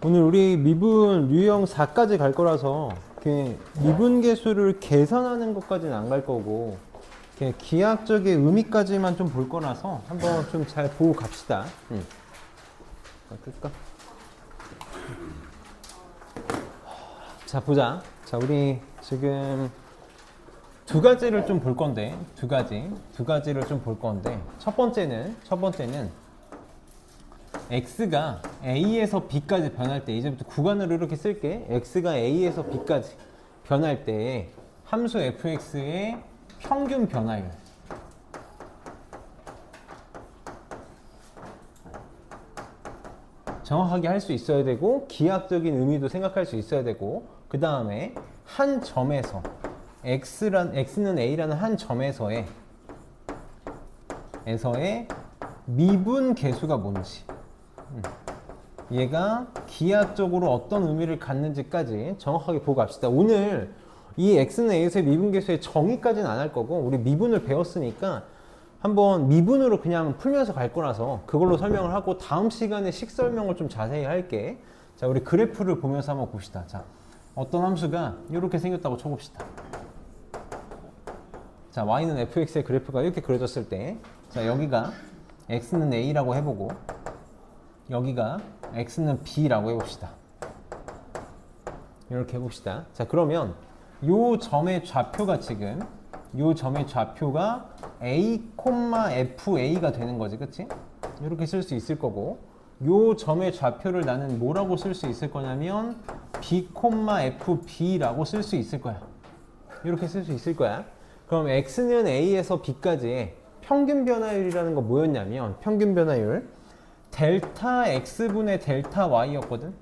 오늘 우리 미분 유형 4까지 갈 거라서 이렇게 미분계수를 계산하는 것까지는 안 갈 거고 이렇게 기하학적인 의미까지만 좀 볼 거라서 한번 좀 잘 보고 갑시다. 끌까? 자, 보자. 자, 우리 지금 두 가지를 좀 볼 건데, 두 가지를 좀 볼 건데, 첫 번째는 x가 a에서 b까지 변할 때, 이제부터 구간으로 이렇게 쓸게. x가 a에서 b까지 변할 때 함수 fx의 평균 변화율. 정확하게 할 수 있어야 되고, 기하학적인 의미도 생각할 수 있어야 되고, 그 다음에 한 점에서 x는 a라는 한 점에서의 미분 계수가 뭔지, 얘가 기하학적으로 어떤 의미를 갖는지까지 정확하게 보고 갑시다. 오늘 이 x는 a에서의 미분 계수의 정의까지는 안 할 거고, 우리 미분을 배웠으니까 한번 미분으로 그냥 풀면서 갈 거라서 그걸로 설명을 하고, 다음 시간에 식 설명을 좀 자세히 할게. 자, 우리 그래프를 보면서 한번 봅시다. 자, 어떤 함수가 이렇게 생겼다고 쳐봅시다. 자, y는 fx의 그래프가 이렇게 그려졌을 때, 자, 여기가 x는 a라고 해보고, 여기가 x는 b라고 해봅시다. 이렇게 해봅시다. 자, 그러면 요 점의 좌표가 a, fa가 되는 거지, 그치? 이렇게 쓸 수 있을 거고, 요 점의 좌표를 나는 뭐라고 쓸 수 있을 거냐면 b, fb라고 쓸 수 있을 거야. 이렇게 쓸 수 있을 거야. 그럼 x는 a에서 b까지의 평균 변화율이라는 거 뭐였냐면, 평균 변화율 델타 x분의 델타 y였거든.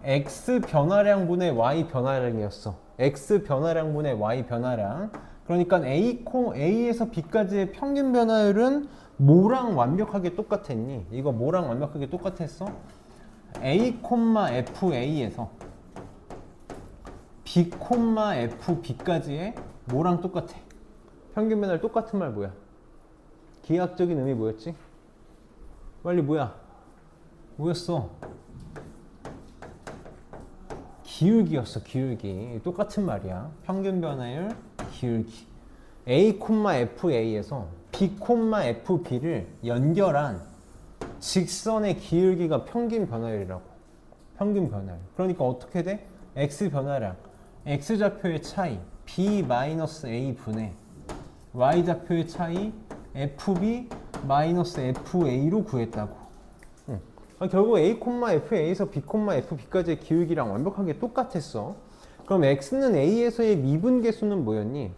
x 변화량분의 y 변화량이었어. x 변화량분의 y 변화량. 그러니까 a에서 b까지의 평균 변화율은 뭐랑 완벽하게 똑같았니? 이거 뭐랑 완벽하게 똑같았어? a, fa에서 b, fb까지의 뭐랑 똑같아? 평균 변화율 똑같은 말 뭐야? 기하학적인 의미 뭐였지? 빨리 뭐였어? 기울기였어, 기울기. 똑같은 말이야. 평균 변화율, 기울기. a, fa에서 b, fb를 연결한 직선의 기울기가 평균 변화율이라고. 평균 변화율. 그러니까 어떻게 돼? x 변화량, x 좌표의 차이, b-a 분의 y 좌표의 차이, fb-fa로 구했다고. 결국 a, fa에서 b, fb까지의 기울기랑 완벽하게 똑같았어. 그럼 x는 a에서의 미분계수는 뭐였니?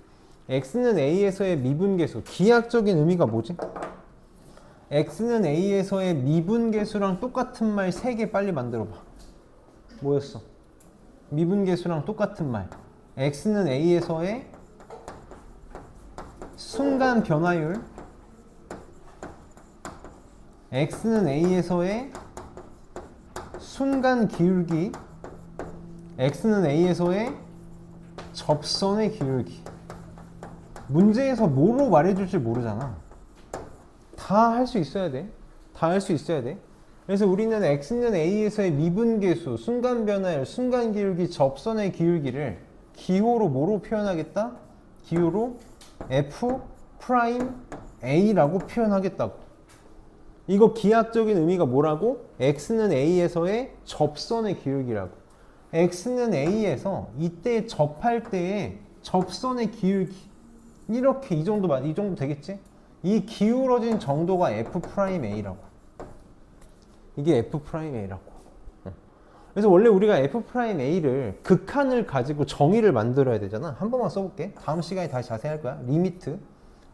x는 a에서의 미분계수, 기하학적인 의미가 뭐지? x는 a에서의 미분계수랑 똑같은 말 3개 빨리 만들어봐. 뭐였어? 미분계수랑 똑같은 말. x는 a에서의 순간 변화율, x는 a에서의 순간 기울기, x는 a에서의 접선의 기울기. 문제에서 뭐로 말해줄지 모르잖아. 다 할 수 있어야 돼. 그래서 우리는 x는 a에서의 미분계수, 순간 변화율, 순간 기울기, 접선의 기울기를 기호로 뭐로 표현하겠다? 기호로 f'A라고 표현하겠다고. 이거 기하학적인 의미가 뭐라고? x는 a에서의 접선의 기울기라고. x는 a에서 이때 접할 때의 접선의 기울기, 이렇게 이 정도 되겠지? 이 기울어진 정도가 f'A라고. 이게 f'A라고. 그래서 원래 우리가 f'A를 극한을 가지고 정의를 만들어야 되잖아. 한 번만 써볼게. 다음 시간에 다시 자세히 할 거야. 리미트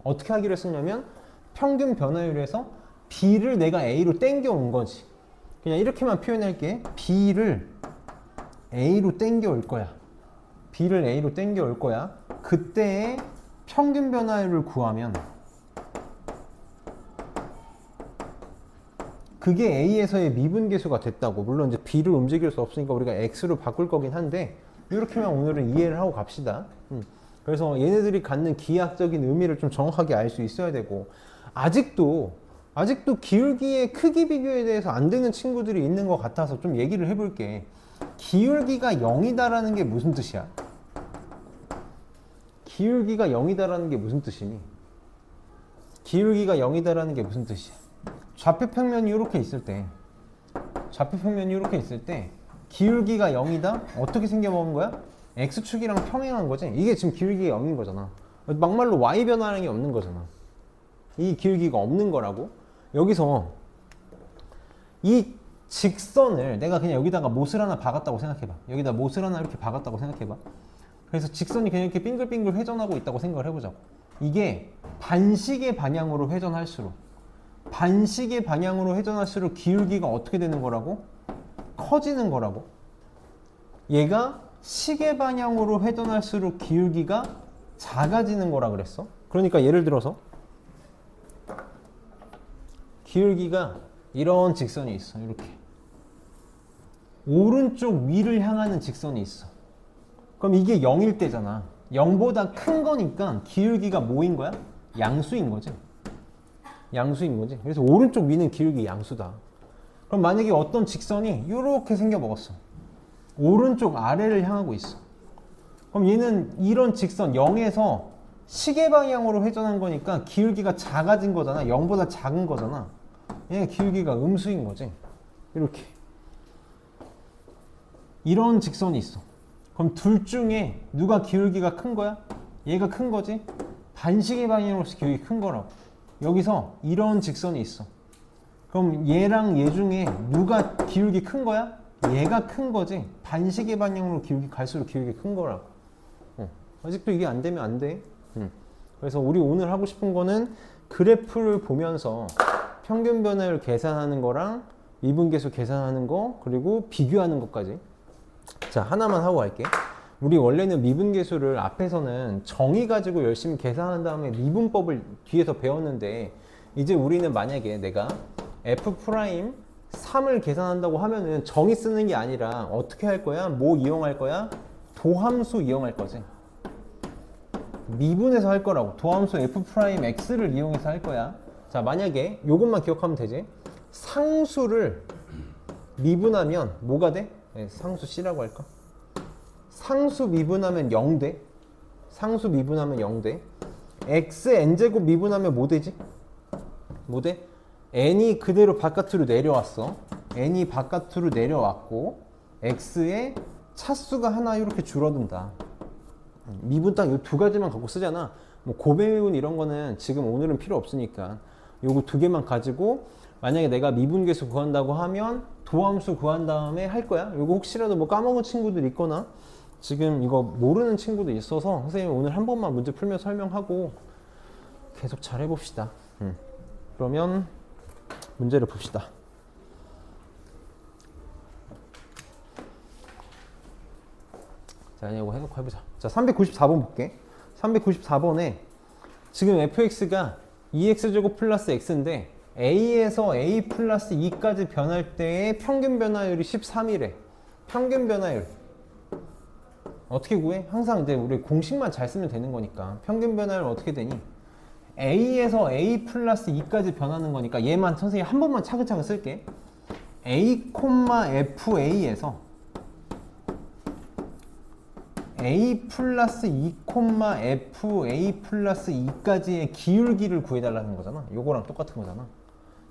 어떻게 하기로 했었냐면, 평균 변화율에서 b를 내가 a로 땡겨 온 거지. 그냥 이렇게만 표현할게. b를 a로 땡겨 올 거야. 그때의 평균 변화율을 구하면 그게 a에서의 미분계수가 됐다고. 물론 이제 b를 움직일 수 없으니까 우리가 x로 바꿀 거긴 한데, 이렇게만 오늘은 이해를 하고 갑시다. 그래서 얘네들이 갖는 기하학적인 의미를 좀 정확하게 알 수 있어야 되고, 아직도 아직도 기울기의 크기 비교에 대해서 안 되는 친구들이 있는 것 같아서 좀 얘기를 해볼게. 기울기가 0이다라는 게 무슨 뜻이야? 기울기가 0이다라는 게 무슨 뜻이니? 기울기가 0이다라는 게 무슨 뜻이야? 좌표평면이 이렇게 있을 때, 좌표평면이 이렇게 있을 때 기울기가 0이다? 어떻게 생겨먹은 거야? X축이랑 평행한 거지? 이게 지금 기울기가 0인 거잖아. 막말로 Y 변화량이 없는 거잖아. 이 기울기가 없는 거라고. 여기서 이 직선을 내가 그냥 여기다가 못을 하나 박았다고 생각해봐. 여기다 못을 하나 이렇게 박았다고 생각해봐. 그래서 직선이 그냥 이렇게 빙글빙글 회전하고 있다고 생각을 해보자고. 이게 반시계 방향으로 회전할수록 기울기가 어떻게 되는 거라고? 커지는 거라고. 얘가 시계 방향으로 회전할수록 기울기가 작아지는 거라 그랬어. 그러니까 예를 들어서 기울기가 이런 직선이 있어. 이렇게 오른쪽 위를 향하는 직선이 있어. 그럼 이게 0일 때잖아. 0보다 큰 거니까 기울기가 뭐인 거야? 양수인 거지. 양수인 거지. 그래서 오른쪽 위는 기울기 양수다. 그럼 만약에 어떤 직선이 이렇게 생겨 먹었어. 오른쪽 아래를 향하고 있어. 그럼 얘는 이런 직선 0에서 시계 방향으로 회전한 거니까 기울기가 작아진 거잖아. 0보다 작은 거잖아. 얘는 기울기가 음수인 거지. 이렇게 이런 직선이 있어. 그럼 둘 중에 누가 기울기가 큰 거야? 얘가 큰 거지? 반시계 방향으로서 기울기 큰 거라고. 여기서 이런 직선이 있어. 그럼 얘랑 얘 중에 누가 기울기 큰 거야? 얘가 큰 거지. 반시계 방향으로 기울기 갈수록 기울기 큰 거라고. 아직도 이게 안 되면 안 돼. 그래서 우리 오늘 하고 싶은 거는 그래프를 보면서 평균 변화율 계산하는 거랑 미분계수 계산하는 거 그리고 비교하는 것까지. 자, 하나만 하고 갈게. 우리 원래는 미분계수를 앞에서는 정의 가지고 열심히 계산한 다음에 미분법을 뒤에서 배웠는데, 이제 우리는 만약에 내가 F'3을 계산한다고 하면은 정의 쓰는 게 아니라 어떻게 할 거야? 뭐 이용할 거야? 도함수 이용할 거지. 미분해서 할 거라고. 도함수 F'X를 이용해서 할 거야. 자, 만약에 요것만 기억하면 되지. 상수를 미분하면 뭐가 돼? 네, 상수 C라고 할까? 상수 미분하면 0돼. 상수 미분하면 0돼. X n제곱 미분하면 뭐 되지? 뭐 돼? n이 그대로 바깥으로 내려왔어. n이 바깥으로 내려왔고 x의 차수가 하나 이렇게 줄어든다. 미분 딱 이 두 가지만 갖고 쓰잖아. 뭐 고배미분 이런 거는 지금 오늘은 필요 없으니까 요거 두 개만 가지고 만약에 내가 미분계수 구한다고 하면 도함수 구한 다음에 할 거야. 요거 혹시라도 뭐 까먹은 친구들 있거나 지금 이거 모르는 친구도 있어서 선생님이 오늘 한 번만 문제 풀면서 설명하고 계속 잘 해봅시다. 그러면 문제를 봅시다. 자, 이거 해놓고 해보자. 자, 394번 볼게. 394번에 지금 fx가 2x제곱 플러스 x인데 a에서 a 플러스 2까지 변할 때의 평균 변화율이 13이래. 평균 변화율 어떻게 구해? 항상 이제 우리 공식만 잘 쓰면 되는 거니까. 평균 변화율 어떻게 되니? a에서 a 플러스 2까지 변하는 거니까 얘만 선생님 한 번만 차근차근 쓸게. a, fa에서 a 플러스 2, fa 플러스 2까지의 기울기를 구해달라는 거잖아. 요거랑 똑같은 거잖아.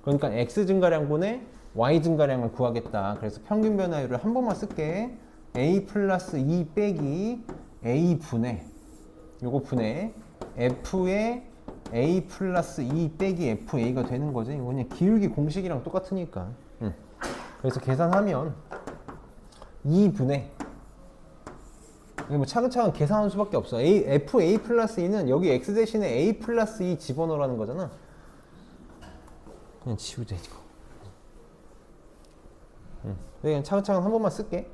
그러니까 x 증가량분의 y 증가량을 구하겠다. 그래서 평균 변화율을 한 번만 쓸게. a 플러스 2 빼기 a 분의 요거 분의 f의 a 플러스 2 빼기 fa가 되는 거지. 이거 그냥 기울기 공식이랑 똑같으니까. 그래서 계산하면 2분의 뭐 차근차근 계산하는 수밖에 없어. fa 플러스 2는 여기 x 대신에 a 플러스 2 집어넣으라는 거잖아. 그냥 지우자 이거. 그냥 차근차근 한 번만 쓸게.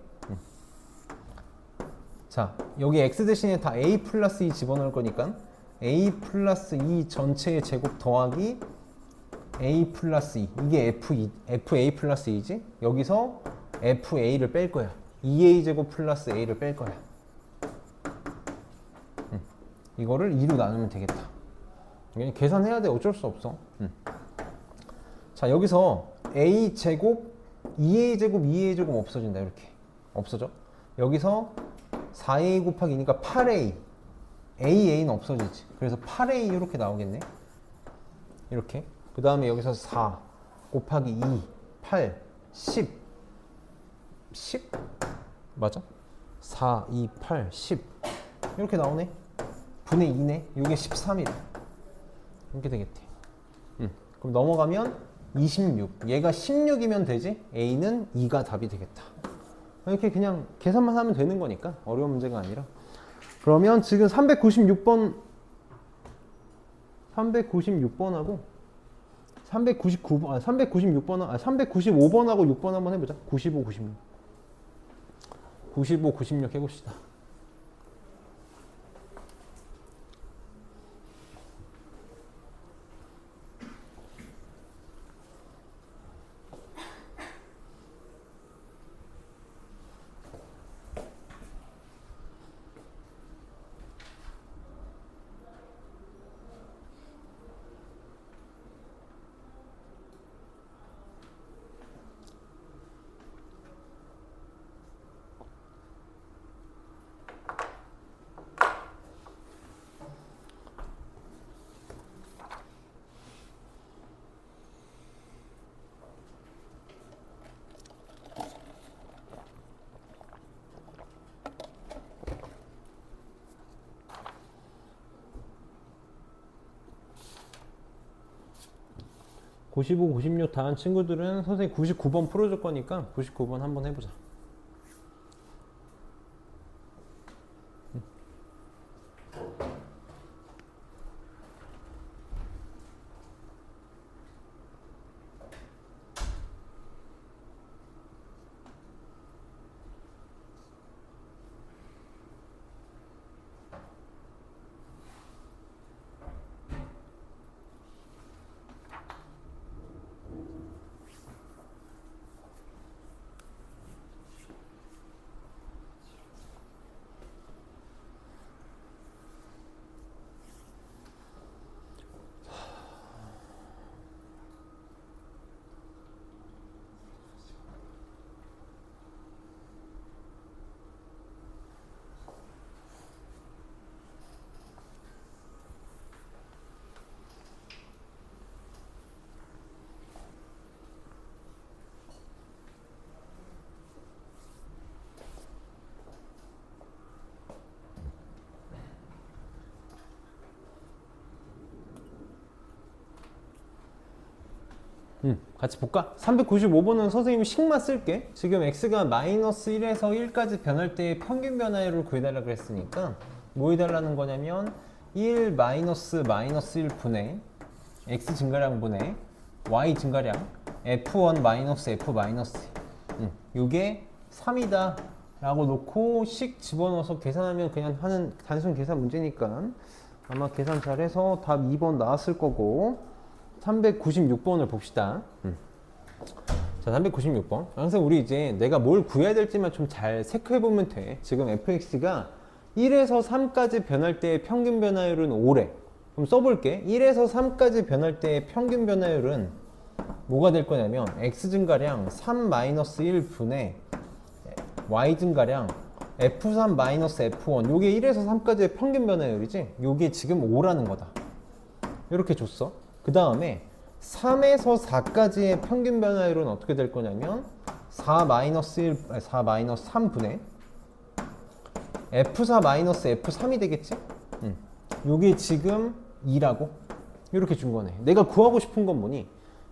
자, 여기 x 대신에 다 a 플러스 2 집어넣을 거니까 a 플러스 2 전체의 제곱 더하기 a 플러스 2 이게 fa 플러스 2지? 여기서 fa를 뺄 거야. 2a 제곱 플러스 a를 뺄 거야. 이거를 2로 나누면 되겠다. 계산해야 돼. 어쩔 수 없어. 자, 여기서 a 제곱 2a 제곱 2a 제곱 없어진다. 이렇게 없어져. 여기서 4a 곱하기 2니까 8a a는 없어지지. 그래서 8a 이렇게 나오겠네. 이렇게. 그 다음에 여기서 4 곱하기 2 8 10 10 맞아? 4 2 8 10 이렇게 나오네. 분의 2네. 이게 13이다. 이렇게 되겠대. 그럼 넘어가면 26. 얘가 16이면 되지. a는 2가 답이 되겠다. 이렇게 그냥 계산만 하면 되는 거니까 어려운 문제가 아니라. 그러면 지금 396번하고 396번하고 6번 한번 해보자. 95, 96. 95, 96 해봅시다. (95, 96) 다 한 친구들은 선생님 99번 풀어줄 거니까 99번 한번 해보자. 같이 볼까? 395번은 선생님이 식만 쓸게. 지금 x가 마이너스 1에서 1까지 변할 때의 평균 변화율을 구해달라 그랬으니까 뭐 해달라는 거냐면 1 마이너스 1 분의 x 증가량 분의 y 증가량 f1 마이너스 f 마이너스 요게 3이다 라고 놓고 식 집어넣어서 계산하면 그냥 하는 단순 계산 문제니까 아마 계산 잘해서 답 2번 나왔을 거고 396번을 봅시다. 자, 396번. 항상 우리 이제 내가 뭘 구해야 될지만 좀 잘 체크해보면 돼. 지금 fx가 1에서 3까지 변할 때의 평균 변화율은 5래. 그럼 써볼게. 1에서 3까지 변할 때의 평균 변화율은 뭐가 될 거냐면 x 증가량 3-1 분의 y 증가량 f3 f1 요게 1에서 3까지의 평균 변화율이지. 요게 지금 5라는 거다. 이렇게 줬어. 그 다음에 3에서 4까지의 평균 변화율은 어떻게 될 거냐면 4-3분의 F4 F3이 되겠지? 요게 지금 2라고 이렇게 준 거네. 내가 구하고 싶은 건 뭐니?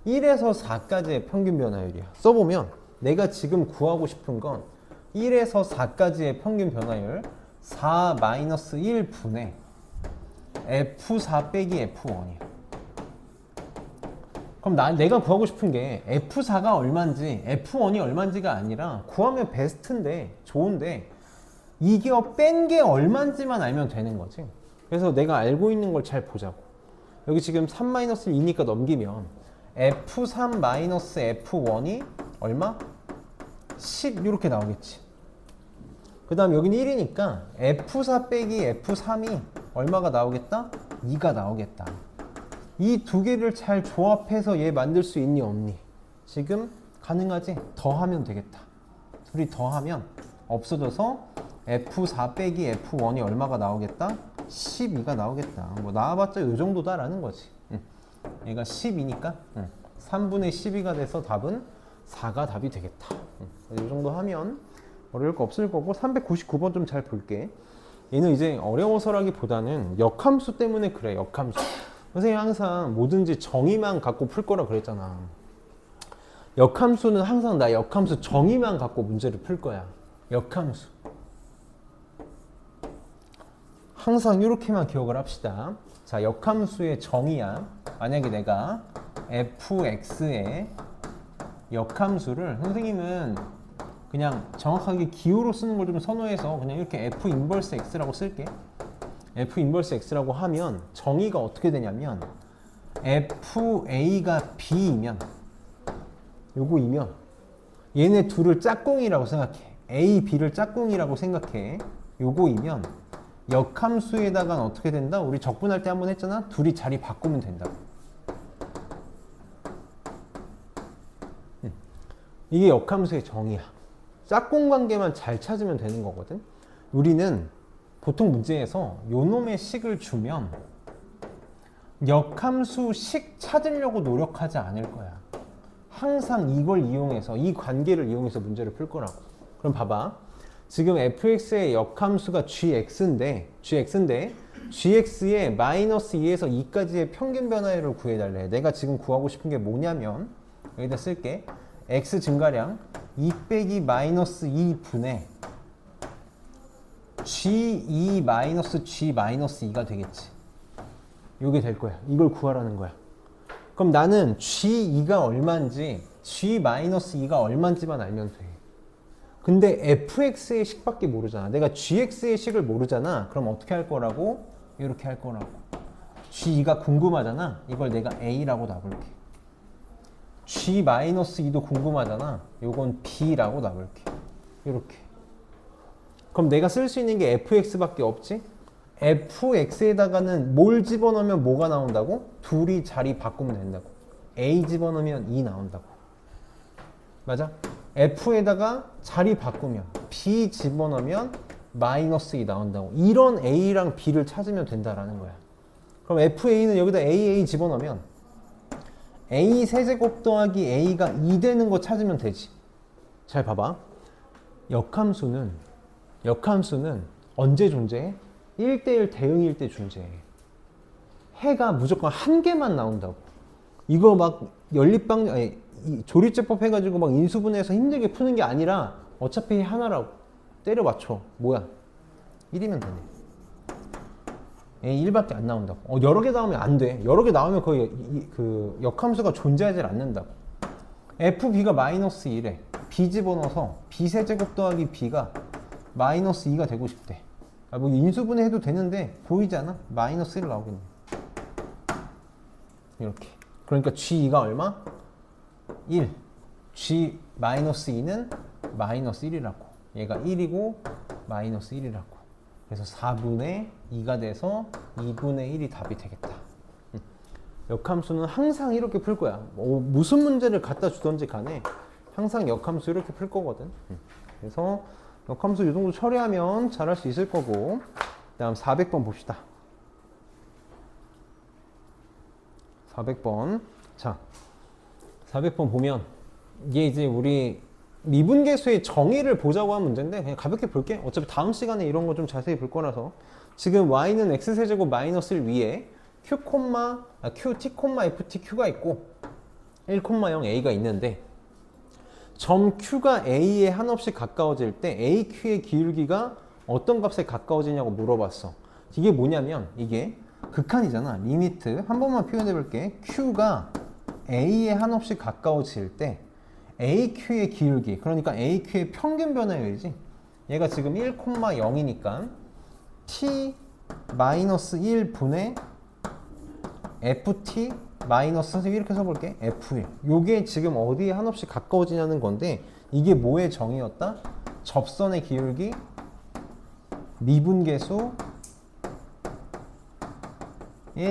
1에서 4까지의 평균 변화율이야. 써보면 내가 지금 구하고 싶은 건 1에서 4까지의 평균 변화율 4-1 분의 F4 빼기 F1이야. 그럼 내가 구하고 싶은 게 F4가 얼만지 F1이 얼만지가 아니라 구하면 베스트인데 좋은데 이게 뺀 게 얼만지만 알면 되는 거지. 그래서 내가 알고 있는 걸 잘 보자고. 여기 지금 3-2니까 넘기면 F3 F1이 얼마? 10 이렇게 나오겠지. 그 다음 여기는 1이니까 F4 빼기 F3이 얼마가 나오겠다? 2가 나오겠다. 이 두 개를 잘 조합해서 얘 만들 수 있니 없니? 지금 가능하지? 더하면 되겠다. 둘이 더하면 없어져서 F4 빼기 F1이 얼마가 나오겠다? 12가 나오겠다. 뭐 나와봤자 이 정도다라는 거지. 얘가 10이니까 3분의 12가 돼서 답은 4가 답이 되겠다. 이 정도 하면 어려울 거 없을 거고 399번 좀 잘 볼게. 얘는 이제 어려워서라기보다는 역함수 때문에 그래. 역함수. 선생님 항상 뭐든지 정의만 갖고 풀 거라 그랬잖아. 역함수는 항상 나 역함수 정의만 갖고 문제를 풀 거야. 역함수. 항상 이렇게만 기억을 합시다. 자, 역함수의 정의야. 만약에 내가 fx의 역함수를 선생님은 그냥 정확하게 기호로 쓰는 걸 좀 선호해서 그냥 이렇게 f 인버스 x라고 쓸게. f 인버스 x라고 하면 정의가 어떻게 되냐면 fa가 b이면 요거이면 얘네 둘을 짝꿍이라고 생각해. a, b를 짝꿍이라고 생각해. 요거이면 역함수에다가는 어떻게 된다? 우리 적분할 때 한번 했잖아? 둘이 자리 바꾸면 된다. 이게 역함수의 정의야. 짝꿍 관계만 잘 찾으면 되는 거거든. 우리는 보통 문제에서 요 놈의 식을 주면 역함수 식 찾으려고 노력하지 않을 거야. 항상 이걸 이용해서, 이 관계를 이용해서 문제를 풀 거라고. 그럼 봐봐. 지금 fx의 역함수가 gx인데 gx의 마이너스 2에서 2까지의 평균 변화율을 구해달래. 내가 지금 구하고 싶은 게 뭐냐면 여기다 쓸게. x 증가량 2 빼기 마이너스 2분의 g2 마이너스 g 마이너스 2가 되겠지. 이게 될 거야. 이걸 구하라는 거야. 그럼 나는 g2가 얼마인지 g 마이너스 2가 얼마인지만 알면 돼. 근데 fx의 식밖에 모르잖아. 내가 gx의 식을 모르잖아. 그럼 어떻게 할 거라고? 이렇게 할 거라고. g2가 궁금하잖아. 이걸 내가 a라고 놔볼게. g-2도 궁금하잖아. 요건 b라고 놔볼게. 이렇게. 그럼 내가 쓸 수 있는 게 fx밖에 없지? fx에다가는 뭘 집어넣으면 뭐가 나온다고? 둘이 자리 바꾸면 된다고. a 집어넣으면 2 나온다고. 맞아? f에다가 자리 바꾸면 b 집어넣으면 마이너스 2 나온다고. 이런 a랑 b를 찾으면 된다라는 거야. 그럼 fa는 여기다 a 집어넣으면 a 세제곱 더하기 a가 2 되는 거 찾으면 되지. 잘 봐봐. 역함수는 언제 존재해? 1대1 대응일 때 존재해. 해가 무조건 한 개만 나온다고. 이거 막 연립방 조리제법 해가지고 막 인수분해해서 힘들게 푸는 게 아니라 어차피 하나라고. 때려 맞춰. 뭐야? 1이면 되네. A 1밖에 안 나온다고. 여러 개 나오면 안 돼. 여러 개 나오면 거의 그 역함수가 존재하지 않는다고. FB가 마이너스 1에 B 집어넣어서 B 세제곱 더하기 B가 마이너스 2가 되고 싶대. 뭐 인수분해 해도 되는데 보이지 않아? 마이너스 1 나오겠네. 이렇게. 그러니까 G2가 얼마? 1. G 마이너스 2는 마이너스 1이라고. 얘가 1이고 마이너스 1이라고. 그래서 4분의 2가 돼서 2분의 1이 답이 되겠다. 역함수는 항상 이렇게 풀 거야. 무슨 문제를 갖다 주던지 간에 항상 역함수 이렇게 풀 거거든. 그래서 역함수 이 정도 처리하면 잘할 수 있을 거고. 다음 400번 봅시다. 400번. 자, 400번 보면 이게 이제 우리 미분계수의 정의를 보자고 한 문제인데 그냥 가볍게 볼게. 어차피 다음 시간에 이런 거 좀 자세히 볼 거라서. 지금 y는 x세제곱 마이너스 1 위에 q, q, t, ft, q가 있고 1,0 a가 있는데 점 q가 a에 한없이 가까워질 때 a, q의 기울기가 어떤 값에 가까워지냐고 물어봤어. 이게 뭐냐면 이게 극한이잖아. 리미트 한 번만 표현해 볼게. q가 a에 한없이 가까워질 때 AQ의 기울기, 그러니까 AQ의 평균 변화율이지. 얘가 지금 1,0이니까 t-1분의 ft 마이너스 이렇게 써볼게. f1. 요게 지금 어디에 한없이 가까워지냐는 건데 이게 뭐의 정의였다? 접선의 기울기 미분계수의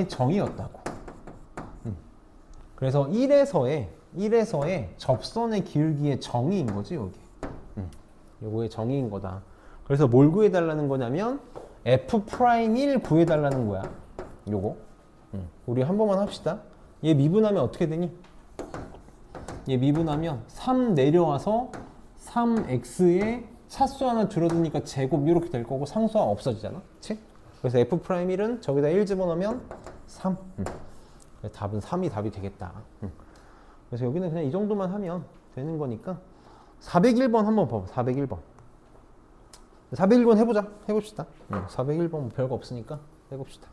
정의였다고. 그래서 1에서의 접선의 기울기의 정의인 거지, 여기. 요거의 정의인 거다. 그래서 뭘 구해달라는 거냐면 F'1 구해달라는 거야. 요거. 우리 한 번만 합시다. 얘 미분하면 어떻게 되니? 얘 미분하면 3 내려와서 3x에 차수 하나 줄어드니까 제곱 이렇게 될 거고 상수항 없어지잖아. 그치? 그래서 F'1은 저기다 1 집어넣으면 3. 답은 3이 답이 되겠다. 그래서 여기는 그냥 이 정도만 하면 되는 거니까 401번 한번 봐봐. 401번. 401번 해봅시다. 401번 별거 없으니까 해봅시다.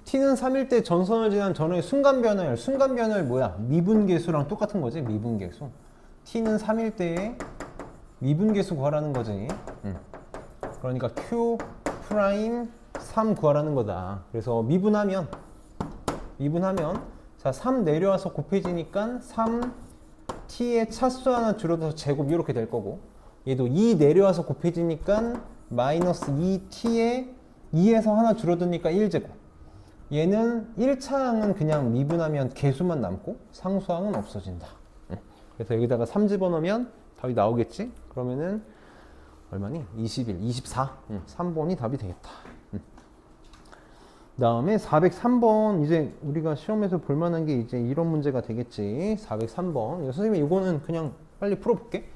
t는 3일 때 전선을 지난 전후의 순간 변화율 뭐야? 미분계수랑 똑같은 거지, 미분계수. t는 3일 때의 미분계수 구하라는 거지. 그러니까 q 프라임 3 구하라는 거다. 그래서 미분하면 자, 3 내려와서 곱해지니까 3t의 차수 하나 줄어들어서 제곱 이렇게 될 거고, 얘도 2 내려와서 곱해지니까 마이너스 2t의 2에서 하나 줄어드니까 1제곱. 얘는 1차항은 그냥 미분하면 개수만 남고 상수항은 없어진다. 그래서 여기다가 3 집어넣으면 답이 나오겠지? 그러면은 얼마니? 21, 24. 3번이 답이 되겠다. 다음에 403번 이제 우리가 시험에서 볼 만한 게 이제 이런 문제가 되겠지. 403번. 선생님 이거는 그냥 빨리 풀어볼게.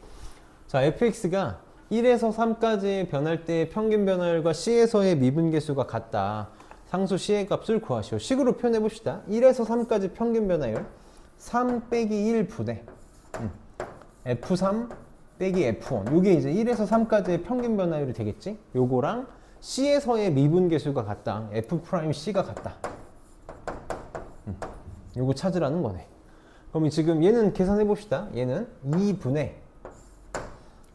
자, fx가 1에서 3까지 변할 때 평균 변화율과 c에서의 미분계수가 같다. 상수 c의 값을 구하시오. 식으로 표현해 봅시다. 1에서 3까지 평균 변화율 3 빼기 1분의 F3 빼기 F1. 요게 이제 1에서 3까지의 평균 변화율이 되겠지? 요거랑 C에서의 미분계수가 같다. F'C가 같다. 요거 찾으라는 거네. 그럼 지금 얘는 계산해 봅시다. 얘는 2분의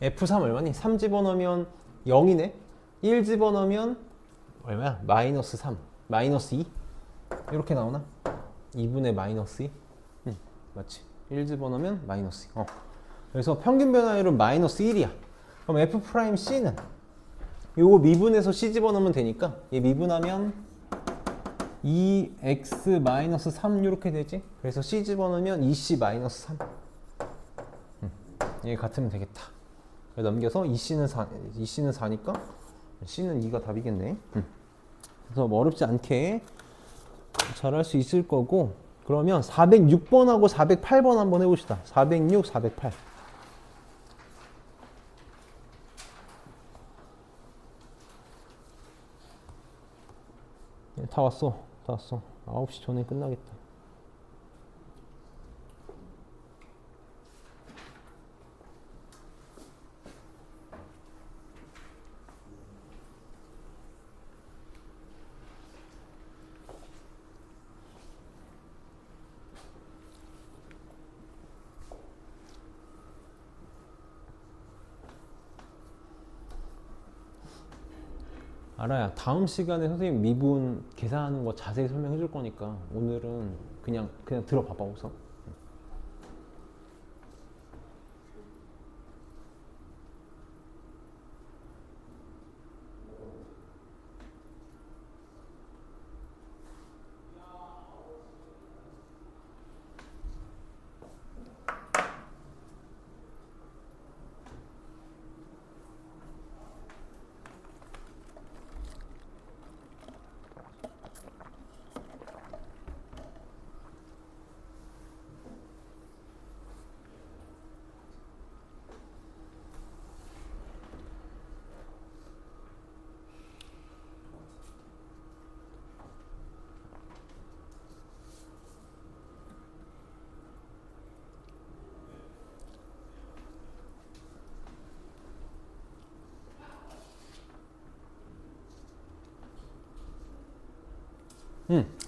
F3 얼마니? 3 집어넣으면 0이네. 1 집어넣으면 얼마야? 마이너스 3, 마이너스 2 이렇게 나오나? 2분의 마이너스 2? 맞지? 1 집어넣으면 마이너스 2. 그래서 평균 변화율은 마이너스 1이야. 그럼 F'C는 요거 미분해서 C 집어넣으면 되니까 얘 미분하면 2x 마이너스 3 이렇게 되지? 그래서 C 집어넣으면 2c 마이너스 3. 얘 같으면 되겠다. 넘겨서 2c는 4니까 C는 2가 답이겠네. 그래서 뭐 어렵지 않게 잘 할 수 있을 거고, 그러면 406번하고 408번 한번 해봅시다. 406, 408. 다 왔어. 9시 전에 끝나겠다. 알아야. 다음 시간에 선생님 미분 계산하는 거 자세히 설명해 줄 거니까 오늘은 그냥 들어봐봐 우선.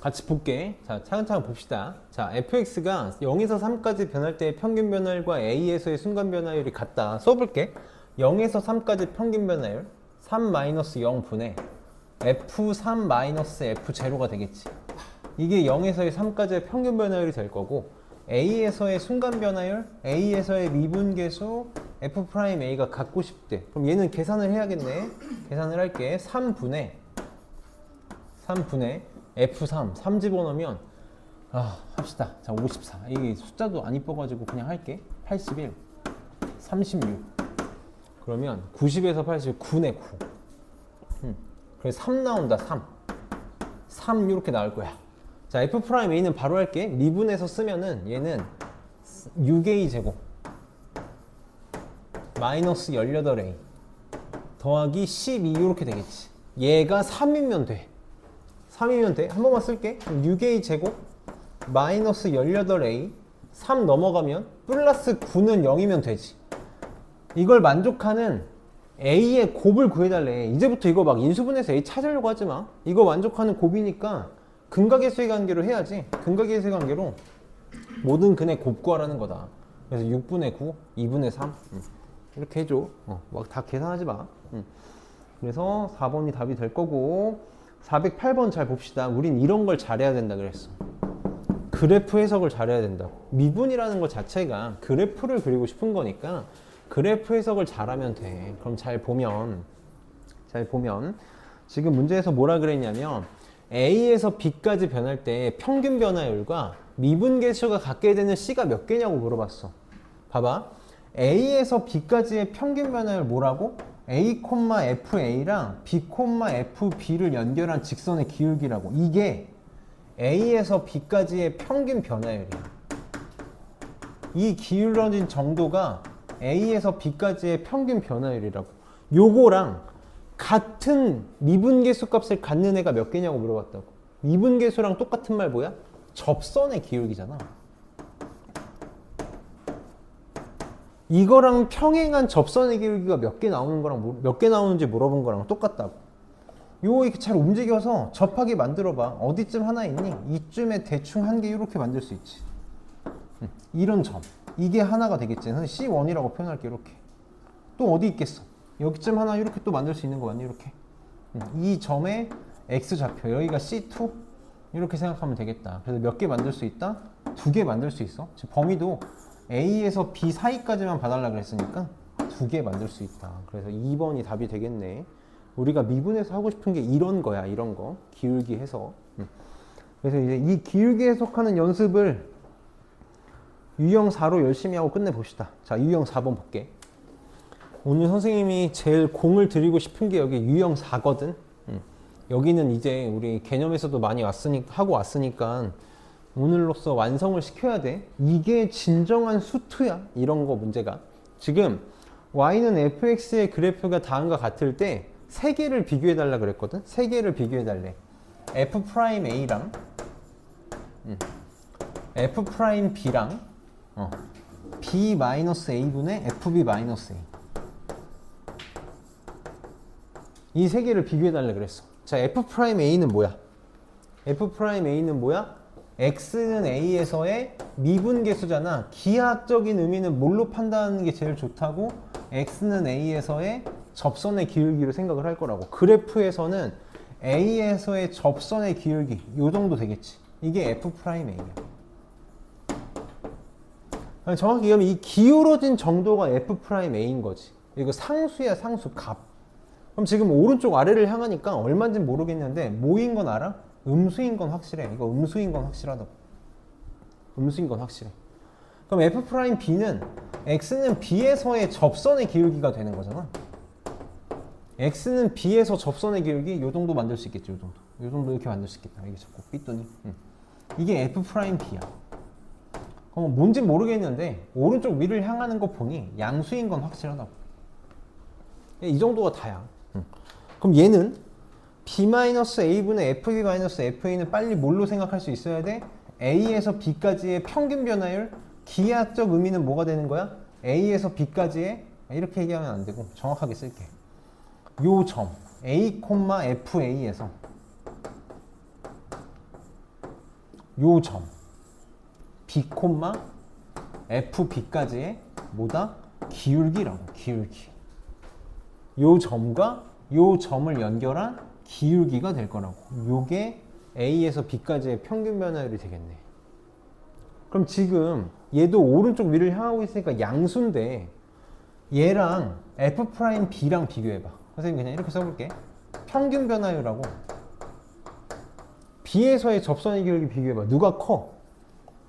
같이 볼게. 자, 차근차근 봅시다. 자, fx가 0에서 3까지 변할 때의 평균 변화율과 a에서의 순간 변화율이 같다. 써볼게. 0에서 3까지 평균 변화율 3-0분의 f3-f0가 되겠지. 이게 0에서의 3까지의 평균 변화율이 될 거고, a에서의 순간 변화율, a에서의 미분계수 f'a가 갖고 싶대. 그럼 얘는 계산을 해야겠네. 계산을 할게. 3분의 F3, 3 집어넣으면 합시다. 자, 54. 이게 숫자도 안 이뻐가지고 그냥 할게. 81, 36. 그러면 90에서 80, 9네, 9. 그래서 3 나온다, 3 이렇게 나올 거야. 자, F'A는 바로 할게. 미분해서 쓰면은 얘는 6A 제곱 마이너스 18A 더하기 12 이렇게 되겠지. 얘가 3이면 돼. 3이면 돼. 한 번만 쓸게. 6A 제곱 마이너스 18A 3 넘어가면 플러스 9는 0이면 되지. 이걸 만족하는 A의 곱을 구해달래. 이제부터 이거 막 인수분해서 A 찾으려고 하지 마. 이거 만족하는 곱이니까 근각계수의 관계로 해야지. 근각계수의 관계로 모든 근의 곱 구하라는 거다. 그래서 6분의 9, 2분의 3 이렇게 해줘. 막 다 계산하지 마. 그래서 4번이 답이 될 거고, 408번 잘 봅시다. 우린 이런 걸 잘해야 된다 그랬어. 그래프 해석을 잘해야 된다고. 미분이라는 것 자체가 그래프를 그리고 싶은 거니까 그래프 해석을 잘하면 돼. 그럼 잘 보면 지금 문제에서 뭐라 그랬냐면 A에서 B까지 변할 때 평균 변화율과 미분계수가 갖게 되는 C가 몇 개냐고 물어봤어. 봐봐. A에서 B까지의 평균 변화율 뭐라고? A, FA랑 B, FB를 연결한 직선의 기울기라고. 이게 A에서 B까지의 평균 변화율이야. 이 기울어진 정도가 A에서 B까지의 평균 변화율이라고. 요거랑 같은 미분계수 값을 갖는 애가 몇 개냐고 물어봤다고. 미분계수랑 똑같은 말 뭐야? 접선의 기울기잖아. 이거랑 평행한 접선의 기울기가 몇 개 나오는 거랑 몇 개 나오는지 물어본 거랑 똑같다고. 요거 이렇게 잘 움직여서 접하게 만들어봐. 어디쯤 하나 있니? 이쯤에 대충 한 개 이렇게 만들 수 있지. 이런 점. 이게 하나가 되겠지. C1이라고 표현할게. 이렇게. 또 어디 있겠어? 여기쯤 하나 이렇게 또 만들 수 있는 거 같니? 이렇게. 이 점에 X좌표. 여기가 C2. 이렇게 생각하면 되겠다. 그래서 몇 개 만들 수 있다? 2개 만들 수 있어. 지금 범위도 A에서 B 사이까지만 봐달라 그랬으니까 2개 만들 수 있다. 그래서 2번이 답이 되겠네. 우리가 미분해서 하고 싶은 게 이런 거야. 이런 거. 기울기 해석. 그래서 이제 이 기울기 해석하는 연습을 유형 4로 열심히 하고 끝내봅시다. 자, 유형 4번 볼게. 오늘 선생님이 제일 공을 들이고 싶은 게 여기 유형 4거든. 여기는 이제 우리 개념에서도 많이 하고 왔으니까 오늘로써 완성을 시켜야 돼. 이게 진정한 수투야. 이런 거 문제가. 지금 y는 fx의 그래프가 다음과 같을 때 세 개를 비교해 달라 그랬거든. 세 개를 비교해 달래. f'a랑 f'b랑 b-a분의 fb-a. 이 세 개를 비교해 달라 그랬어. 자, f'a는 뭐야? f'a는 뭐야? x는 a에서의 미분계수잖아. 기하학적인 의미는 뭘로 판단하는 게 제일 좋다고? x는 a에서의 접선의 기울기로 생각을 할 거라고. 그래프에서는 a에서의 접선의 기울기 요 정도 되겠지. 이게 f'a야. 정확히 얘기하면 이 기울어진 정도가 f'a인 거지. 이거 상수야, 상수, 값. 그럼 지금 오른쪽 아래를 향하니까 얼마인지는 모르겠는데 뭐인 건 알아? 음수인 건 확실해. 이거 음수인 건 확실하다고. 음수인 건 확실해. 그럼 f'b는 x는 b에서의 접선의 기울기가 되는 거잖아. x는 b에서 접선의 기울기 요 정도 만들 수 있겠지. 요 정도. 요 정도 이렇게 만들 수 있겠다. 이게 자꾸 삐뚤니. 이게 f'b야. 그럼 뭔진 모르겠는데 오른쪽 위를 향하는 거 보니 양수인 건 확실하다고. 이 정도가 다야. 그럼 얘는 b-a분의 fb-fa는 빨리 뭘로 생각할 수 있어야 돼? a에서 b까지의 평균 변화율. 기하학적 의미는 뭐가 되는 거야? a에서 b까지의, 이렇게 얘기하면 안 되고 정확하게 쓸게. 요 점 a, fa에서 요 점 B, FB까지의 뭐다? 기울기라고. 기울기. 요 점과 요 점을 연결한 기울기가 될 거라고. 요게 A에서 B까지의 평균 변화율이 되겠네. 그럼 지금 얘도 오른쪽 위를 향하고 있으니까 양수인데 얘랑 F'B랑 비교해봐. 선생님 그냥 이렇게 써볼게. 평균 변화율하고 B에서의 접선의 기울기 비교해봐. 누가 커?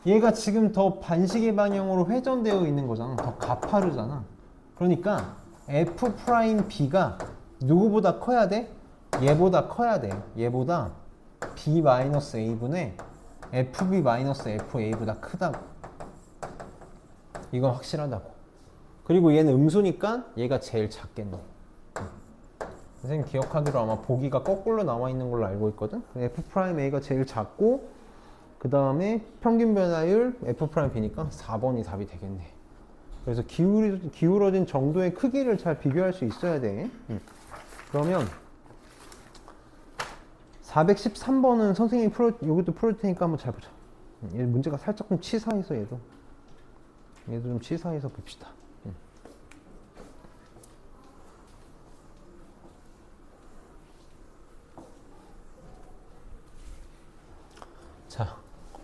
얘가 지금 더 반시계 방향으로 회전되어 있는 거잖아. 더 가파르잖아. 그러니까 F'B가 누구보다 커야 돼? 얘보다 커야 돼. 얘보다 B-A분의 FB-FA보다 크다고. 이건 확실하다고. 그리고 얘는 음수니까 얘가 제일 작겠네. 선생님 기억하기로 아마 보기가 거꾸로 나와 있는 걸로 알고 있거든. F'A가 제일 작고 그 다음에 평균 변화율 F'B니까 4번이 답이 되겠네. 그래서 기울어진 정도의 크기를 잘 비교할 수 있어야 돼. 그러면 413번은 선생님이 여기도 풀을 테니까 한번 잘 보자. 얘 문제가 살짝 좀 치사해서 얘도 좀 치사해서 봅시다. 자,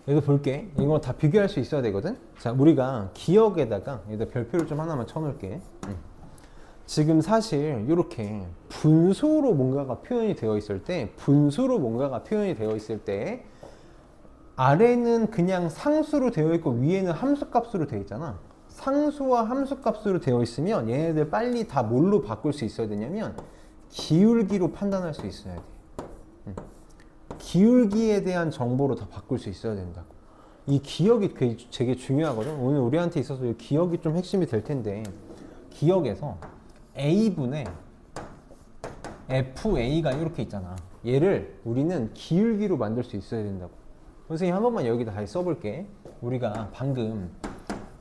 얘도 볼게. 이거 다 비교할 수 있어야 되거든. 자, 우리가 기억에다가 여기다 별표를 좀 하나만 쳐놓을게. 지금 사실 이렇게 분수로 뭔가가 표현이 되어 있을 때 아래는 그냥 상수로 되어 있고 위에는 함수값으로 되어 있잖아. 상수와 함수값으로 되어 있으면 얘네들 빨리 다 뭘로 바꿀 수 있어야 되냐면 기울기로 판단할 수 있어야 돼. 기울기에 대한 정보로 다 바꿀 수 있어야 된다고. 이 기억이 되게 중요하거든. 오늘 우리한테 있어서 이 기억이 좀 핵심이 될 텐데, 기억에서 A분의 FA가 이렇게 있잖아. 얘를 우리는 기울기로 만들 수 있어야 된다고. 선생님 한 번만 여기다 다시 써볼게. 우리가 방금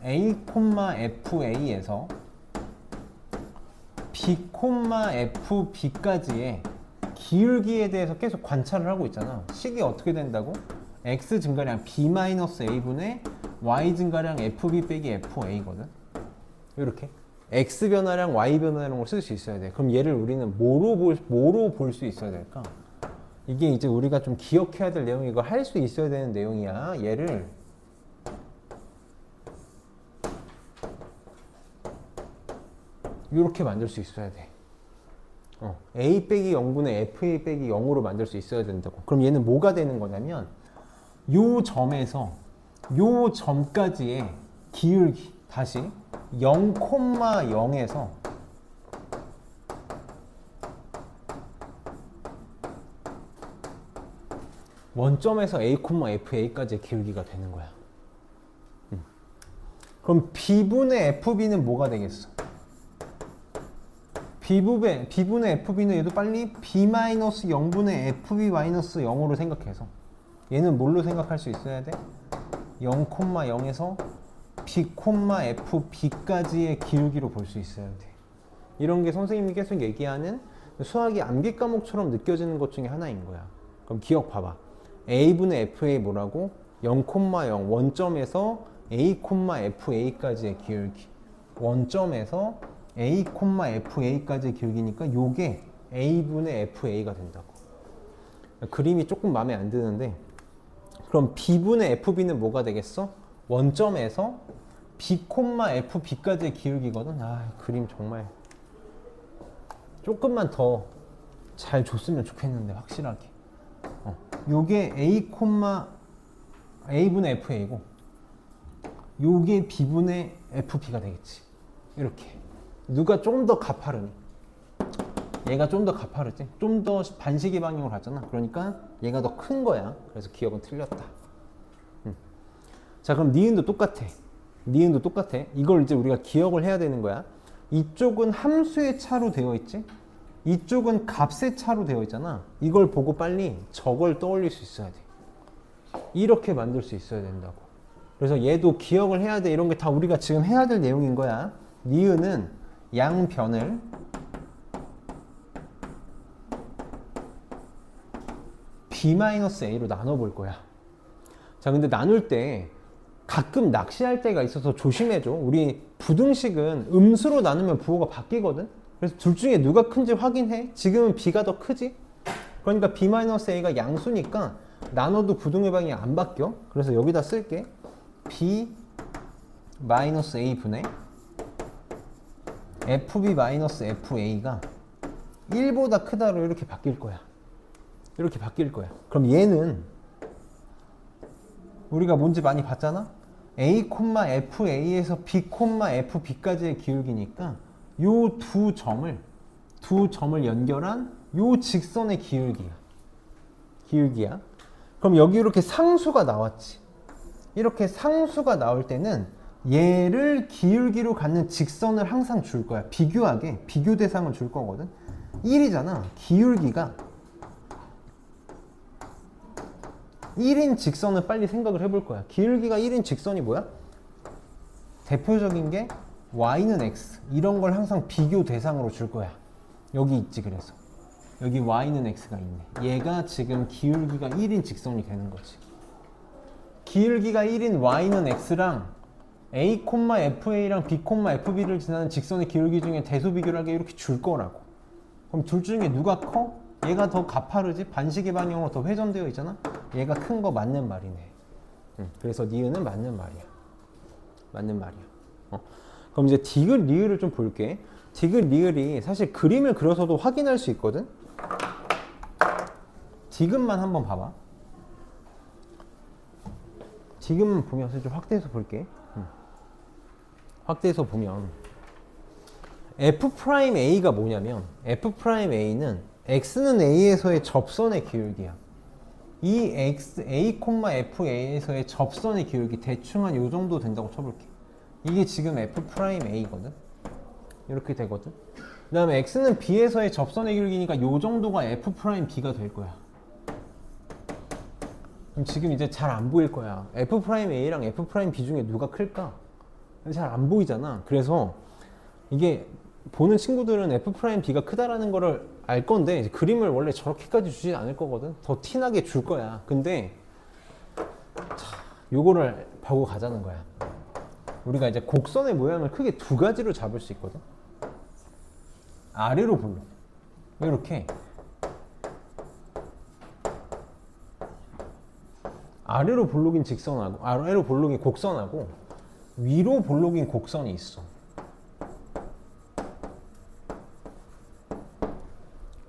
A, FA에서 B, FB까지의 기울기에 대해서 계속 관찰을 하고 있잖아. 식이 어떻게 된다고? X 증가량 B-A분의 Y 증가량 FB 빼기 FA거든. 이렇게 X 변화량, Y 변화량을 쓸 수 있어야 돼. 그럼 얘를 우리는 뭐로 볼 수 있어야 될까? 이게 이제 우리가 좀 기억해야 될 내용이, 이거 할 수 있어야 되는 내용이야. 얘를 이렇게 만들 수 있어야 돼. A 빼기 0분의 FA 빼기 0으로 만들 수 있어야 된다고. 그럼 얘는 뭐가 되는 거냐면 요 점에서 요 점까지의 기울기, 다시 0,0에서 원점에서 A, FA까지의 기울기가 되는 거야. 그럼 B분의 FB는 뭐가 되겠어? B분의 FB는 얘도 빨리 B-0분의 FB-0으로 생각해서, 얘는 뭘로 생각할 수 있어야 돼? 0,0에서 B, FB까지의 기울기로 볼 수 있어야 돼. 이런 게 선생님이 계속 얘기하는 수학이 암기 과목처럼 느껴지는 것 중에 하나인 거야. 그럼 기억 봐봐. A분의 FA 뭐라고? 0,0 원점에서 A, FA까지의 기울기. 원점에서 A, FA까지의 기울기니까 요게 A분의 FA가 된다고. 그림이 조금 마음에 안 드는데, 그럼 B분의 FB는 뭐가 되겠어? 원점에서 B, FB까지의 기울기거든. 그림 정말 조금만 더 잘 줬으면 좋겠는데, 확실하게. 요게 A분의 FA고 요게 B분의 FB가 되겠지. 이렇게. 누가 좀 더 가파르니? 얘가 좀 더 가파르지? 좀 더 반시계 방향으로 갔잖아. 그러니까 얘가 더 큰 거야. 그래서 기억은 틀렸다. 자, 그럼 니은도 똑같아. 이걸 이제 우리가 기억을 해야 되는 거야. 이쪽은 함수의 차로 되어 있지? 이쪽은 값의 차로 되어 있잖아. 이걸 보고 빨리 저걸 떠올릴 수 있어야 돼. 이렇게 만들 수 있어야 된다고. 그래서 얘도 기억을 해야 돼. 이런 게 다 우리가 지금 해야 될 내용인 거야. 니은은 양변을 B-A로 나눠볼 거야. 자, 근데 나눌 때 가끔 낚시할 때가 있어서 조심해줘. 우리 부등식은 음수로 나누면 부호가 바뀌거든. 그래서 둘 중에 누가 큰지 확인해. 지금은 b가 더 크지. 그러니까 b-a가 양수니까 나눠도 부등의 방향이 안 바뀌어. 그래서 여기다 쓸게. b-a 분의 fb-fa가 1보다 크다로 이렇게 바뀔 거야. 이렇게 바뀔 거야. 그럼 얘는 우리가 뭔지 많이 봤잖아? a, fa에서 b, fb까지의 기울기니까 요 두 점을 연결한 요 직선의 기울기야. 그럼 여기 이렇게 상수가 나왔지. 이렇게 상수가 나올 때는 얘를 기울기로 갖는 직선을 항상 줄 거야. 비교하게 비교 대상을 줄 거거든. 1이잖아. 기울기가 1인 직선을 빨리 생각을 해볼 거야. 기울기가 1인 직선이 뭐야? 대표적인 게 y는 x. 이런 걸 항상 비교 대상으로 줄 거야. 여기 있지. 그래서 여기 y는 x가 있네. 얘가 지금 기울기가 1인 직선이 되는 거지. 기울기가 1인 y는 x랑 a, fa랑 b, fb를 지나는 직선의 기울기 중에 대소 비교를 하게 이렇게 줄 거라고. 그럼 둘 중에 누가 커? 얘가 더 가파르지? 반시계 방향으로 더 회전되어 있잖아? 얘가 큰 거 맞는 말이네. 그래서 니은은 맞는 말이야. 맞는 말이야. 그럼 이제 디귿, 리을을 좀 볼게. 디귿, 리을이 사실 그림을 그려서도 확인할 수 있거든? 디귿만 한번 봐봐. 디귿만 보면 좀 확대해서 볼게. 확대해서 보면 F'A가 뭐냐면 F'A는 X는 A에서의 접선의 기울기야. 이 X, A, FA에서의 접선의 기울기 대충 한 요 정도 된다고 쳐볼게. 이게 지금 F'A거든. 이렇게 되거든. 그 다음에 X는 B에서의 접선의 기울기니까 요 정도가 F'B가 될 거야. 그럼 지금 이제 잘 안 보일 거야. F'A랑 F'B 중에 누가 클까? 잘 안 보이잖아. 그래서 이게 보는 친구들은 F'B가 크다라는 거를 알 건데 이제 그림을 원래 저렇게까지 주지 않을 거거든. 더 티나게 줄 거야. 근데 요거를 보고 가자는 거야. 우리가 이제 곡선의 모양을 크게 두 가지로 잡을 수 있거든. 아래로 볼록. 이렇게 아래로 볼록인 직선하고 아래로 볼록인 곡선하고 위로 볼록인 곡선이 있어.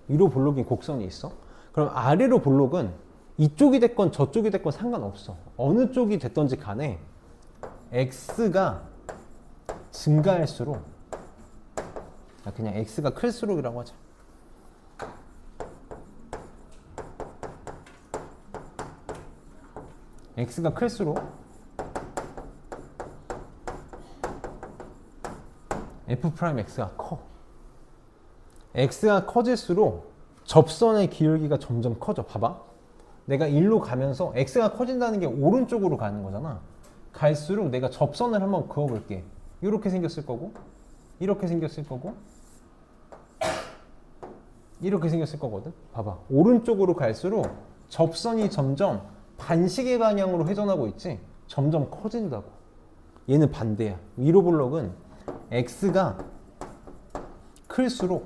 위로 볼록인 곡선이 있어. 그럼 아래로 볼록은 이쪽이 됐건 저쪽이 됐건 상관없어. 어느 쪽이 됐던지 간에 x가 증가할수록 그냥 x가 클수록이라고 하자. x가 클수록 F'X가 커. x가 커질수록 접선의 기울기가 점점 커져. 봐봐. 내가 일로 가면서 x가 커진다는 게 오른쪽으로 가는 거잖아. 갈수록 내가 접선을 한번 그어볼게. 이렇게 생겼을 거고, 이렇게 생겼을 거고, 이렇게 생겼을 거거든. 봐봐. 오른쪽으로 갈수록 접선이 점점 반시계 방향으로 회전하고 있지. 점점 커진다고. 얘는 반대야. 위로 볼록은 x가 클수록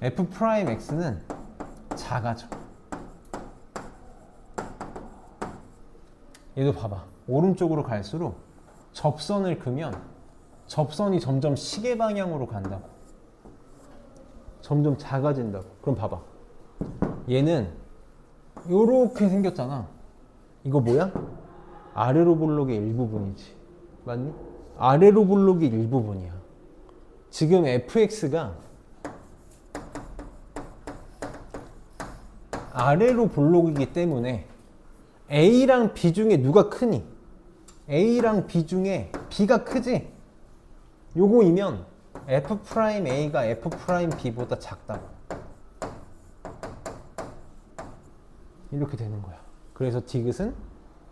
F'X는 작아져. 얘도 봐봐. 오른쪽으로 갈수록 접선을 그면 접선이 점점 시계 방향으로 간다고. 점점 작아진다고. 그럼 봐봐. 얘는 요렇게 생겼잖아. 이거 뭐야? 아래로 볼록의 일부분이지. 맞니? 아래로 볼록의 일부분이야. 지금 Fx가 아래로 볼록이기 때문에 A랑 B 중에 누가 크니? A랑 B 중에 B가 크지? 요거이면 F'A가 F'B보다 작다고. 이렇게 되는 거야. 그래서 디귿은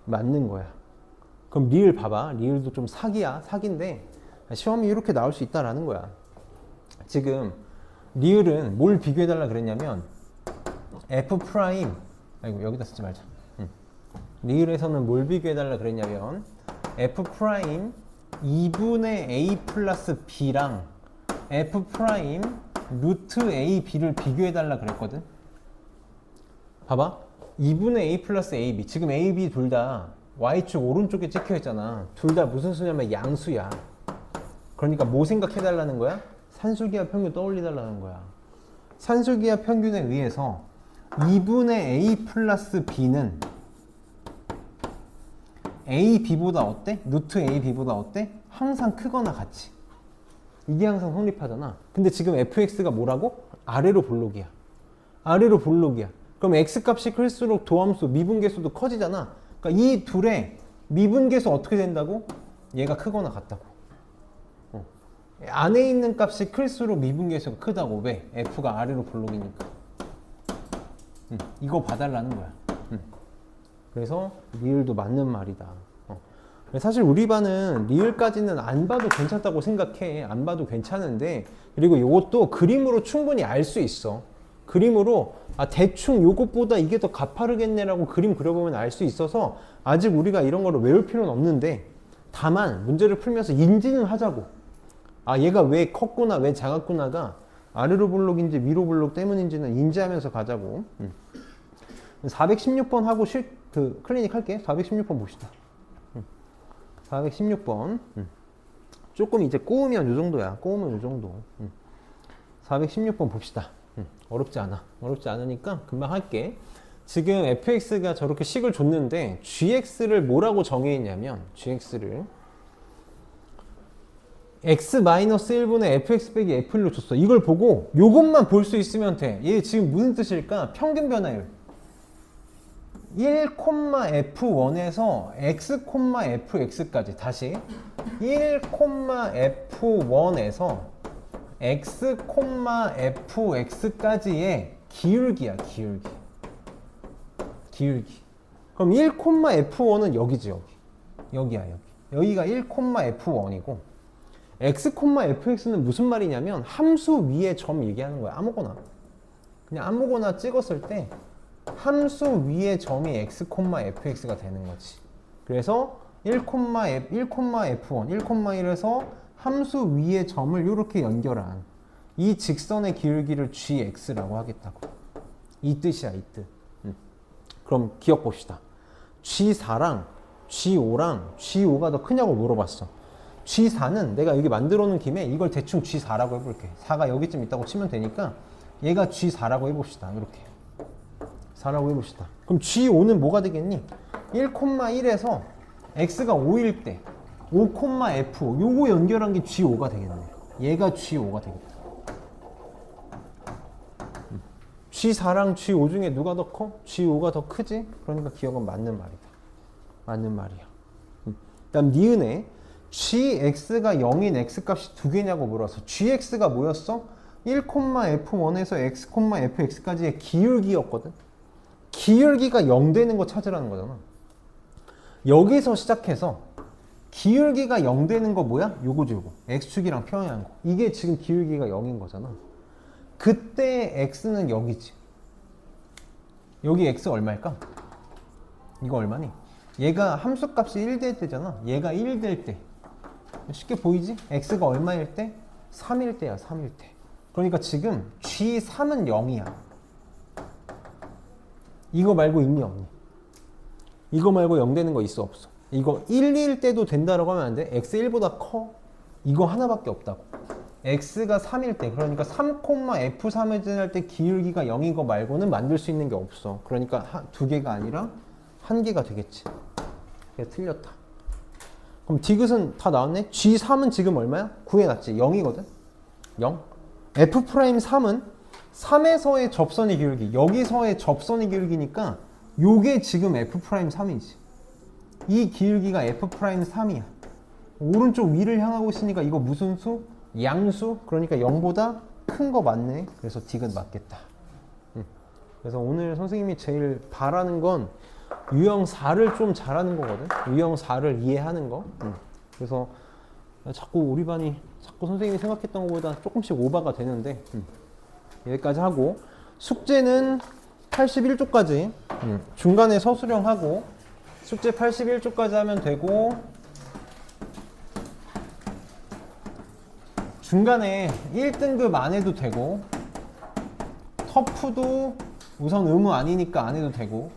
맞는 거야. 그럼 리을 봐봐. 리을도 좀 사기야. 사기인데 시험이 이렇게 나올 수 있다라는 거야. 지금 리을은 뭘 비교해달라 그랬냐면 f 프라임 아이고 여기다 쓰지 말자. 리을에서는 뭘 비교해달라 그랬냐면 f 프라임 2분의 a 플러스 b랑 f 프라임 루트 a b를 비교해달라 그랬거든. 봐봐 2분의 a 플러스 ab 지금 a, b 둘 다 y축 오른쪽에 찍혀 있잖아. 둘 다 무슨 수냐면 양수야. 그러니까 뭐 생각해달라는 거야? 산술기하 평균 떠올리달라는 거야. 산술기하 평균에 의해서 2분의 a 플러스 b는 a, b보다 어때? 루트 a, b보다 어때? 항상 크거나 같이. 이게 항상 성립하잖아. 근데 지금 fx가 뭐라고? 아래로 볼록이야. 아래로 볼록이야. 그럼 x값이 클수록 도함수, 미분계수도 커지잖아. 그러니까 이 둘의 미분계수 어떻게 된다고? 얘가 크거나 같다고. 안에 있는 값이 클수록 미분계수가 크다고. 왜? f가 아래로 볼록이니까. 이거 봐달라는 거야. 그래서 리을도 맞는 말이다. 사실 우리 반은 리을까지는 안 봐도 괜찮다고 생각해. 안 봐도 괜찮은데, 그리고 이것도 그림으로 충분히 알 수 있어. 그림으로 대충 요것보다 이게 더 가파르겠네라고 그림 그려보면 알 수 있어서 아직 우리가 이런 거를 외울 필요는 없는데, 다만 문제를 풀면서 인지는 하자고. 얘가 왜 컸구나 왜 작았구나가 아래로 볼록인지 위로 볼록 때문인지는 인지하면서 가자고. 416번 하고 클리닉 할게. 416번 봅시다. 416번. 조금 이제 꼬우면 요 정도야. 꼬우면 요 정도. 416번 봅시다. 어렵지 않아. 어렵지 않으니까 금방 할게. 지금 fx가 저렇게 식을 줬는데 gx를 뭐라고 정의했냐면 gx를 x-1분의 fx 빼기 f로 줬어. 이걸 보고 요것만 볼 수 있으면 돼. 얘 지금 무슨 뜻일까? 평균 변화율 1,f1에서 x,fx까지 다시 1,f1에서 x,fx까지의 기울기야. 기울기. 그럼 1,f1은 여기지. 여기야. 여기가 1,f1이고 x,fx는 무슨 말이냐면 함수 위의 점 얘기하는 거야. 아무거나. 그냥 아무거나 찍었을 때 함수 위의 점이 x,fx가 되는 거지. 그래서 1,f1, 1,1에서 함수 위의 점을 이렇게 연결한 이 직선의 기울기를 gx라고 하겠다고. 이 뜻이야, 이 뜻. 그럼 기억 봅시다. g4랑 g5랑 g5가 더 크냐고 물어봤어. g4는 내가 여기 만들어 놓은 김에 이걸 대충 g4라고 해볼게. 4가 여기쯤 있다고 치면 되니까 얘가 g4라고 해봅시다. 이렇게 4라고 해봅시다. 그럼 g5는 뭐가 되겠니? 1,1에서 x가 5일 때 5,f 요거 연결한 게 g5가 되겠네. 얘가 g5가 되겠다. g4랑 g5 중에 누가 더 커? g5가 더 크지? 그러니까 기억은 맞는 말이다. 맞는 말이야. 그다음 니은에 gx가 0인 x값이 두 개냐고 물어서 gx가 뭐였어? 1,f1에서 x,fx까지의 기울기였거든. 기울기가 0 되는 거 찾으라는 거잖아. 여기서 시작해서 기울기가 0 되는 거 뭐야? 요거지 요거. x축이랑 평행한 거. 이게 지금 기울기가 0인 거잖아. 그때 x는 여기지. 여기 x 얼마일까? 이거 얼마니? 얘가 함수값이 1 될 때잖아. 얘가 1 될 때. 쉽게 보이지? x가 얼마일 때? 3일 때야. 3일 때. 그러니까 지금 g3은 0이야. 이거 말고 있니 없니? 이거 말고 0 되는 거 있어 없어? 이거 1일 때도 된다라고 하면 안 돼? x1보다 커? 이거 하나밖에 없다고. x가 3일 때, 그러니까 3,f3을 지날 때 기울기가 0인 거 말고는 만들 수 있는 게 없어. 그러니까 두 개가 아니라 한 개가 되겠지. 그게 틀렸다. 그럼 디귿은 다 나왔네? g3은 지금 얼마야? 구해놨지. 0이거든? 0. f'3은 3에서의 접선의 기울기, 여기서의 접선의 기울기니까 요게 지금 f'3이지. 이 기울기가 f'3이야. 오른쪽 위를 향하고 있으니까 이거 무슨 수? 양수? 그러니까 0보다 큰 거 맞네. 그래서 디귿 맞겠다. 그래서 오늘 선생님이 제일 바라는 건 유형 4를 좀 잘하는 거거든. 유형 4를 이해하는 거. 그래서 자꾸 우리 반이 자꾸 선생님이 생각했던 것보다 조금씩 오버가 되는데 여기까지 하고 숙제는 81조까지 중간에 서술형하고 숙제 81조까지 하면 되고, 중간에 1등급 안 해도 되고, 터프도 우선 의무 아니니까 안 해도 되고,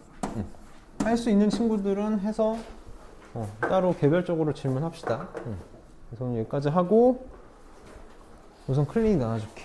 할 수 있는 친구들은 해서 따로 개별적으로 질문합시다. 그래서 오늘 여기까지 하고 우선 클리닉 나눠줄게.